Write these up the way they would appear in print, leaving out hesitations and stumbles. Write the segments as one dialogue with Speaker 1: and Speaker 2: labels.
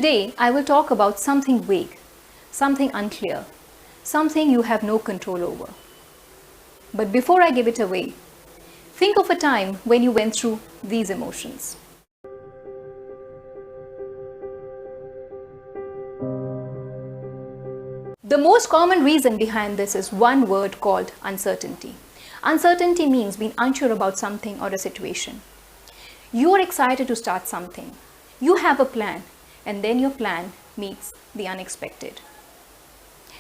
Speaker 1: Today, I will talk about something vague, something unclear, something you have no control over. But before I give it away, think of a time when you went through these emotions. The most common reason behind this is one word called uncertainty. Uncertainty means being unsure about something or a situation. You are excited to start something. You have a plan, and then your plan meets the unexpected.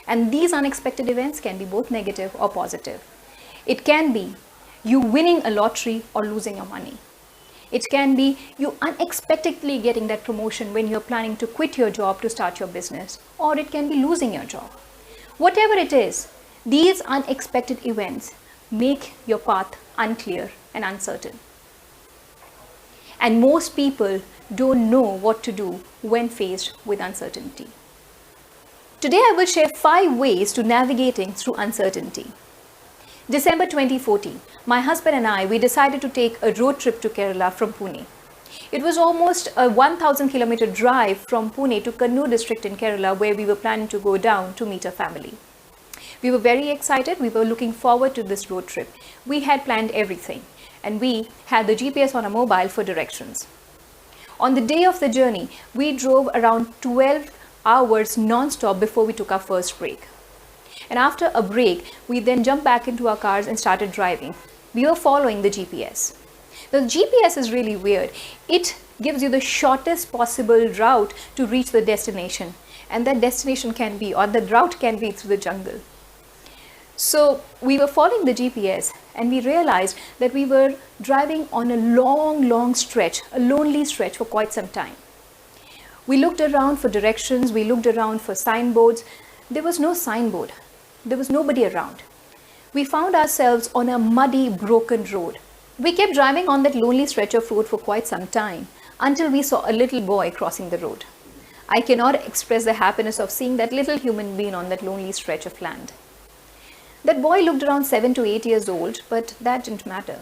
Speaker 1: And these unexpected events can be both negative or positive. It can be you winning a lottery or losing your money. It can be you unexpectedly getting that promotion when you're planning to quit your job to start your business, or it can be losing your job. Whatever it is, these unexpected events make your path unclear and uncertain. And most people don't know what to do when faced with uncertainty. Today I will share 5 ways to navigating through uncertainty. December 2014, my husband and we decided to take a road trip to Kerala from Pune. It was almost a 1,000 kilometer drive from Pune to Kannur district in Kerala, where we were planning to go down to meet a family. We were very excited. We were looking forward to this road trip. We had planned everything, and we had the GPS on our mobile for directions. On the day of the journey, we drove around 12 hours non-stop before we took our first break. And after a break, we then jumped back into our cars and started driving. We were following the GPS. The GPS is really weird. It gives you the shortest possible route to reach the destination. And that destination can be, or the route can be, through the jungle. So we were following the GPS, and we realized that we were driving on a long stretch, a lonely stretch for quite some time. We looked around for directions, we looked around for signboards. There was no signboard. There was nobody around. We found ourselves on a muddy, broken road. We kept driving on that lonely stretch of road for quite some time until we saw a little boy crossing the road. I cannot express the happiness of seeing that little human being on that lonely stretch of land. That boy looked around 7 to 8 years old, but that didn't matter.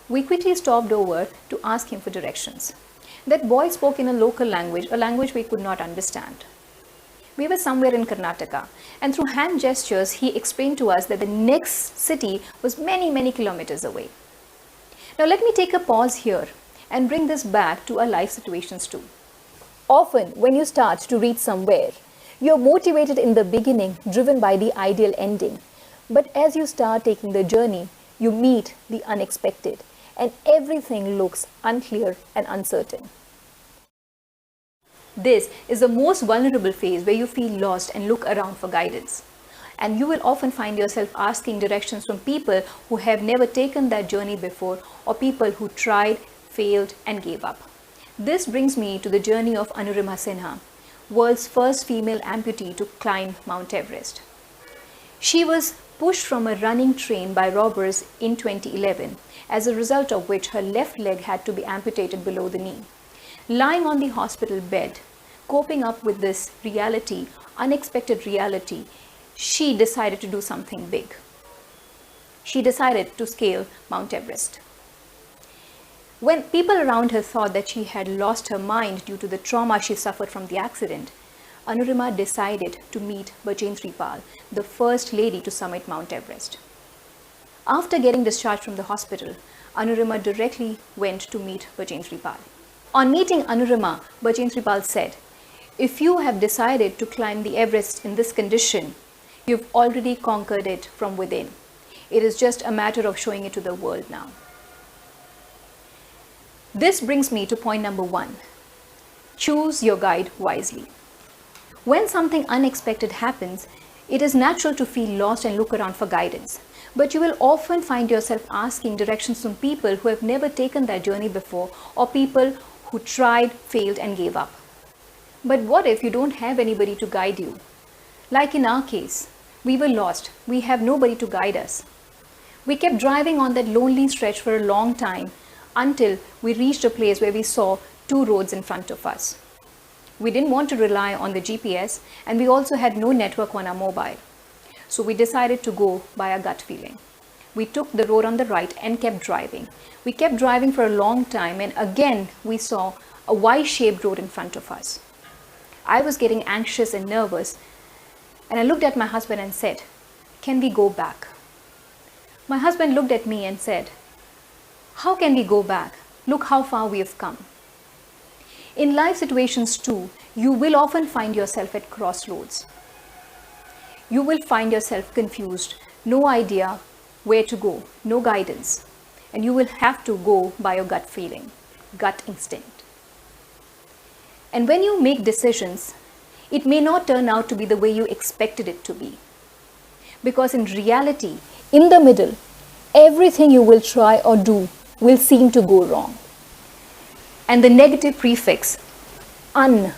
Speaker 1: We quickly stopped over to ask him for directions. That boy spoke in a local language, a language we could not understand. We were somewhere in Karnataka, and through hand gestures, he explained to us that the next city was many kilometers away. Now let me take a pause here and bring this back to our life situations too. Often, when you start to reach somewhere, you're motivated in the beginning, driven by the ideal ending. But as you start taking the journey, you meet the unexpected, and everything looks unclear and uncertain. This is the most vulnerable phase, where you feel lost and look around for guidance. And you will often find yourself asking directions from people who have never taken that journey before, or people who tried, failed, and gave up. This brings me to the journey of Anurima Sinha, world's first female amputee to climb Mount Everest. She was pushed from a running train by robbers in 2011, as a result of which her left leg had to be amputated below the knee. Lying on the hospital bed, coping up with this reality, unexpected reality, she decided to do something big. She decided to scale Mount Everest. When people around her thought that she had lost her mind due to the trauma she suffered from the accident, Anurima decided to meet Bachendri Pal, the first lady to summit Mount Everest. After getting discharged from the hospital, Anurima directly went to meet Bachendri Pal. On meeting Anurima, Bachendri Pal said, "If you have decided to climb the Everest in this condition, you've already conquered it from within. It is just a matter of showing it to the world now." This brings me to point number 1. Choose your guide wisely. When something unexpected happens, it is natural to feel lost and look around for guidance. But you will often find yourself asking directions from people who have never taken that journey before, or people who tried, failed, and gave up. But what if you don't have anybody to guide you? Like in our case, we were lost. We have nobody to guide us. We kept driving on that lonely stretch for a long time until we reached a place where we saw 2 roads in front of us. We didn't want to rely on the GPS, and we also had no network on our mobile. So we decided to go by our gut feeling. We took the road on the right and kept driving. We kept driving for a long time, and again we saw a Y-shaped road in front of us. I was getting anxious and nervous, and I looked at my husband and said, "Can we go back?" My husband looked at me and said, "How can we go back? Look how far we have come." In life situations too, you will often find yourself at crossroads. You will find yourself confused, no idea where to go, no guidance, and you will have to go by your gut feeling, gut instinct. And when you make decisions, it may not turn out to be the way you expected it to be. Because in reality, in the middle, everything you will try or do will seem to go wrong. And the negative prefix, un,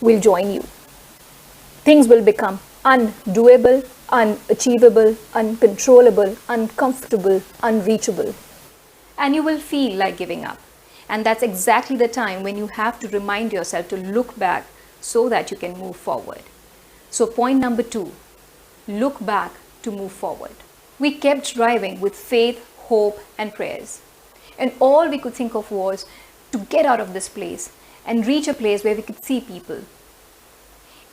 Speaker 1: will join you. Things will become undoable, unachievable, uncontrollable, uncomfortable, unreachable. And you will feel like giving up. And that's exactly the time when you have to remind yourself to look back so that you can move forward. So point number 2, look back to move forward. We kept driving with faith, hope, and prayers. And all we could think of was to get out of this place and reach a place where we could see people.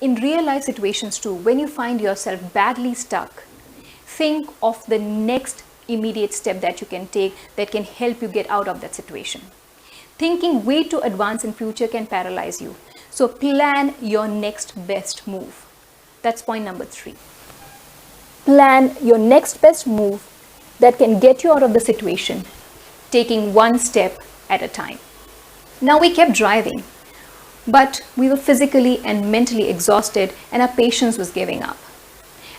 Speaker 1: In real life situations too, when you find yourself badly stuck, think of the next immediate step that you can take that can help you get out of that situation. Thinking way too advanced in future can paralyze you. So plan your next best move. That's point number 3. Plan your next best move that can get you out of the situation, taking one step at a time. Now we kept driving, but we were physically and mentally exhausted and our patience was giving up.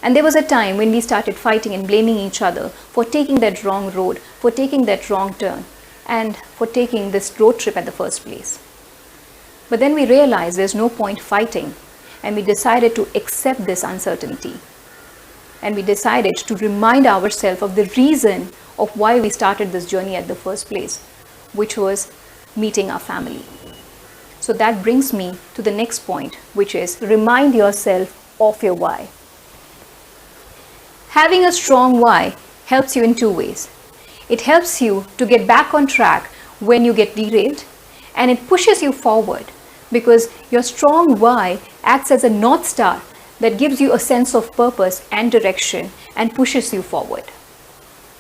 Speaker 1: And there was a time when we started fighting and blaming each other for taking that wrong road, for taking that wrong turn, and for taking this road trip at the first place. But then we realized there's no point fighting, and we decided to accept this uncertainty. And we decided to remind ourselves of the reason of why we started this journey at the first place, which was meeting our family. So that brings me to the next point, which is remind yourself of your why. Having a strong why helps you in 2 ways. It helps you to get back on track when you get derailed, and it pushes you forward because your strong why acts as a North Star that gives you a sense of purpose and direction and pushes you forward.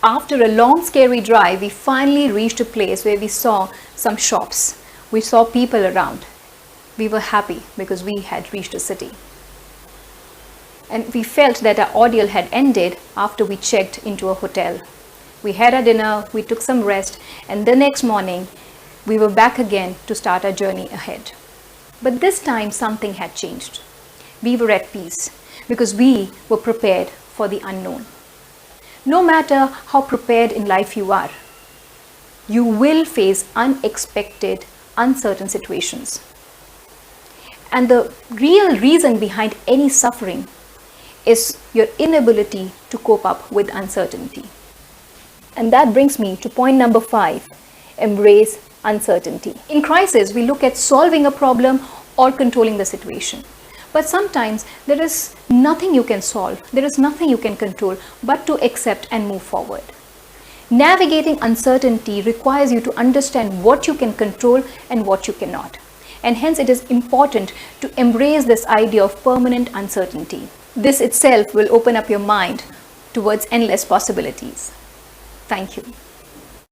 Speaker 1: After a long scary drive, we finally reached a place where we saw some shops. We saw people around. We were happy because we had reached a city. And we felt that our ordeal had ended after we checked into a hotel. We had our dinner, we took some rest, and the next morning, we were back again to start our journey ahead. But this time, something had changed. We were at peace because we were prepared for the unknown. No matter how prepared in life you are, you will face unexpected, uncertain situations. And the real reason behind any suffering is your inability to cope up with uncertainty. And that brings me to point number 5, embrace uncertainty. In crisis, we look at solving a problem or controlling the situation. But sometimes there is nothing you can solve, there is nothing you can control, but to accept and move forward. Navigating uncertainty requires you to understand what you can control and what you cannot. And hence it is important to embrace this idea of permanent uncertainty. This itself will open up your mind towards endless possibilities. Thank you.